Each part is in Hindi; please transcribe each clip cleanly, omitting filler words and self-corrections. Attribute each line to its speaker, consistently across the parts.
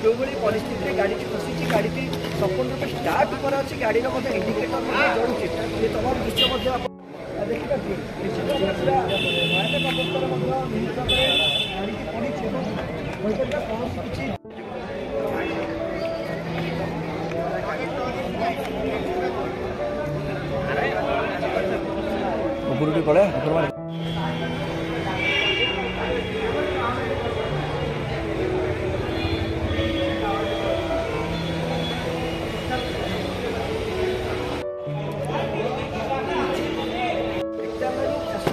Speaker 1: जोभली परिस्थिति गाड़ी खसी गाड़ी संपूर्ण रूप स्टार्ट कर अच्छी गाड़ी इंडिकेटर जड़ुचे ये तमाम दृश्य देखिए निश्चित भयानक अवस्था गाड़ी पड़ी कौन किसी पड़े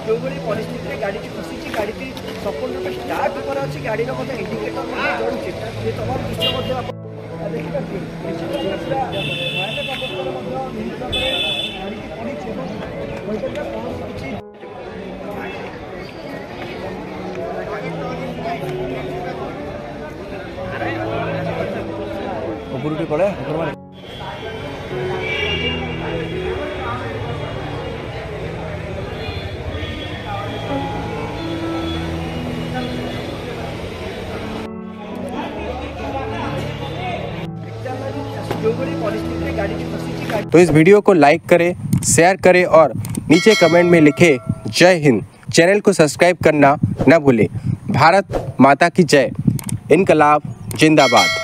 Speaker 1: जोभली परिस्थिति गाड़ी खसी गाड़ी संपूर्ण रूप स्टार्ट कर अच्छी गाड़ी इंडिकेटर जड़ुचे ये तमाम दृश्य देखिए निश्चित भयानक अवस्था गाड़ी पड़ी कौन किसी पड़े
Speaker 2: तो इस वीडियो को लाइक करें, शेयर करें और नीचे कमेंट में लिखें जय हिंद। चैनल को सब्सक्राइब करना न भूलें। भारत माता की जय। इनकलाब जिंदाबाद।